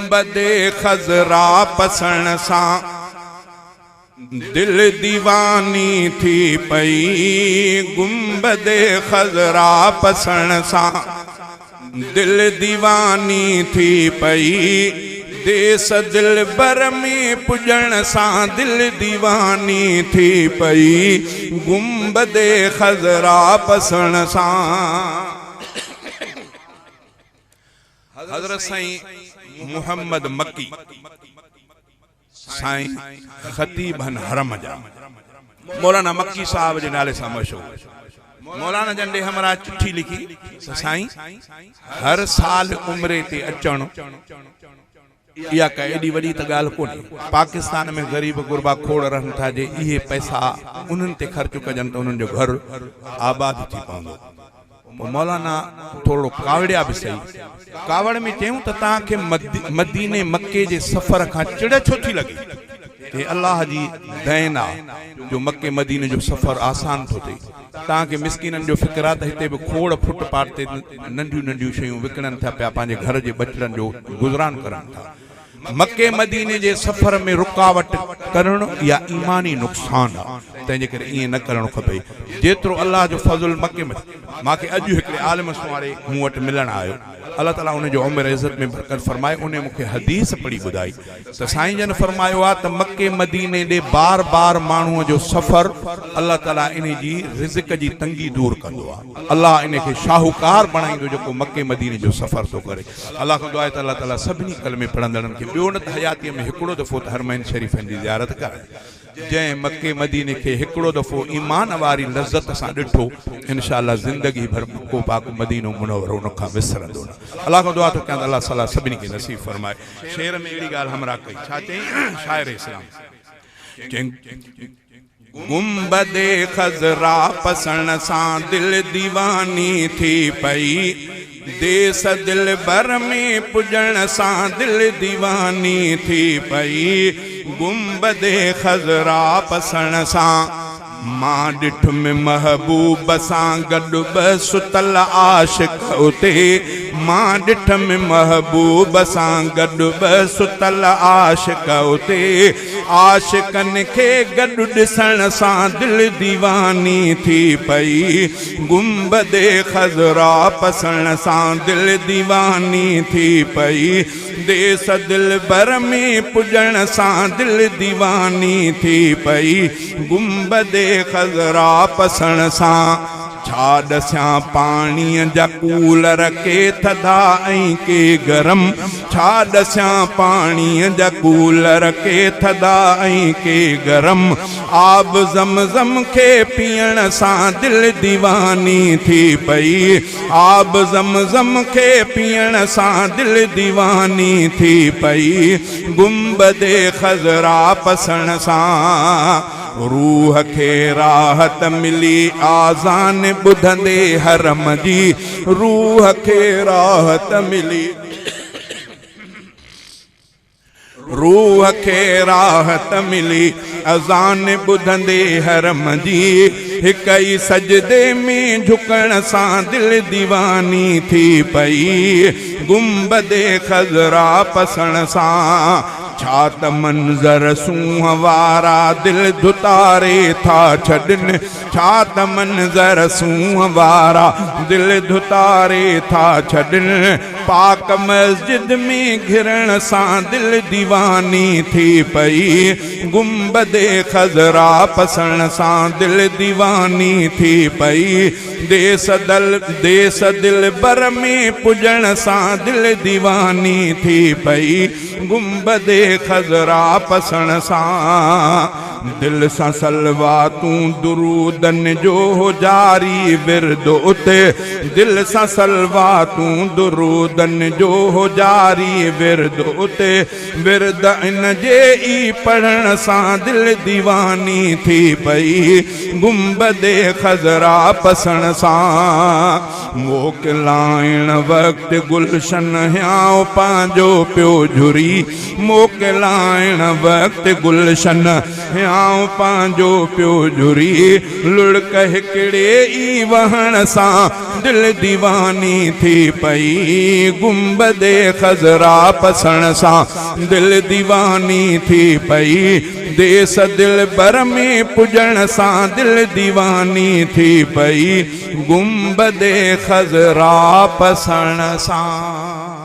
गुंबदे खजरा पसण सां दिल दीवानी थी पई। गुंबदे खजरा पसण सां दिल दीवानी थी पई। देस दिल बर में पुजण सां दिल दीवानी थी पई। गुंबदे खजरा पसण सां। हज़रत साईं मोहम्मद मक्की साईं ख़तीबन हरम जा मौलाना मक्की साहब जे नाले सां मशहूर। मौलाना जंडे हमरा चिट्ठी लिखी त साईं हर साल उम्रे ते अचण इहा का एडी वडी त ॻाल्हि कोन्हे। पाकिस्तान में गरीब गुरबा खोड़ रहनि था जे इहे पैसा उन्हनि ते ख़र्च कजनि त उन्हनि जो घर आबाद थी पवंदो। मौलाना थोड़ो कावड़िया भी सही। कावड़ में चयूं त तव्हांखे मदीने मक्के जे सफ़र खां चिड़ छो थी लगे। ये अल्लाह जी देन आहे जो मक्के मदीने जो सफ़र आसान थो थिए। तव्हांखे मिसकीननि जो फिक्र आहे त हिते बि खोड़ फुटपाथ ते नंढियूं नंढियूं शयूं विकिणनि था पिया, पंहिंजे घर जे बचड़नि जो गुज़रान करनि था। मक्के मदीने जे सफ़र में रुकावट करण या ईमानी नुक़सान आहे, तंहिंजे करे ईअं न करणु खपे। जेतिरो अल्लाह जो फज़ल मक्के में मूंखे अॼु हिकिड़े आलिम सुवारे मूं वटि मिलण आयो। अल्लाह ताला उन जो उम्र इज़त में बरकत फरमाए। उन मूंखे हदीस पढ़ी ॿुधाई त साईं जन फरमायो आहे त मक्के मदीने ॾे बार बार माण्हूअ जो सफ़र अल्लाह ताला इन जी रिज़्क़ जी तंगी दूर कंदो आहे। अल्लाह इन खे शाहूकार बणाईंदो जेको मक्के मदीने जो सफ़र थो करे। अल्लाह खां दुआ आहे त अल्लाह ताला सभिनी कलमे पढ़ंदड़नि खे ॿियो न त हयातीअ में हिकिड़ो दफ़ो त हरमैन शरीफ़नि जी ज़ियारत कराए। जै मक्के मदीने के हिकिड़ो दफ़ो ईमान वारी लज़्ज़त सां ॾिठो इंशाअल्लाह ज़िंदगी भर मक्को पाक मदीनो मुनव्वर उन खां विसरंदो न। अल्लाह खां दुआ थो कयां अल्लाह सलाह सभिनी खे नसीब फरमाए। शेर में अहिड़ी ॻाल्हि हमरा कई। छा चई शाइर इस्लाम गुंबदे खजरा पसण सां दिल दीवानी थी पई। देस दिल बर में पुजण सां दिल दीवानी थी पई। गुंबदे खजरा पसण सां मां ॾिठ में महबूब सां गॾु ब सुतल आशिक उते। मां ॾिठ में महबूब सां गॾु ब सुतल आशिक उते। आशिकनि खे गॾु ॾिसण सां दिल दीवानी थी पई। गुंबदे खजरा पसण सां दिल दीवानी थी पई। देस दिल बर में पुजण सां दिल दीवानी थी पई। गुंबदे खजरा पसण सां छा ॾसियां पाणीअ जा कूलर के थधा ऐं के गरम। छा ॾसियां पाणीअ जा कूलर के थधा ऐं के गरम। आब ज़मज़म खे पीअण सां दिल दीवानी थी पई। आब ज़मज़म खे पीअण सां दिल दीवानी थी पई। गुंबदे खजरा पसण सां रूह खे राहत मिली आज़ान ॿुधंदे हरम जी। रूह खे राहत मिली रूह खे राहत मिली अज़ान ॿुधंदे हरम जी। हिक ई सजदे में झुकण सां दिल दीवानी थी पई। गुंबदे खजरा पसण सां छा त मंज़र सूंह वारा दिल धुतारे था छॾनि। छा त मंज़र सूंह वारा दिल धुतारे था छॾनि। पाक मस्जिद में घिरण सां दिल दीवानी थी पई। गुंबदे खजरा पसण सां दिल दीवानी थी पई। देस दिल बर में पुजण सां दिल दीवानी थी पई। गुंबदे खजरा पसण सां दिल सां सलवातूं दुरूदन जो जारी विरद उते। दिल सां सलवातूं दुरूदन जो जारी विरद उते। विरद इन जे ई पढ़ण सां दिल दीवानी थी पई। गुंबदे खजरा पसण सां मोकिलाइण वक्त गुलशन ह्याओ पांजो प्यो झुरी मोकिलाइण वक्त गुलशन ह्याओ पांजो प्यो झुरी लुड़क हिकिड़े ई वहण सां दिल दीवानी थी पई गुंबदे खजरा पसण सां दिल दीवानी थी पई देस दिल बर में पुजण सां दिल दीवानी थी पई गुंबदे खजरा पसण सां।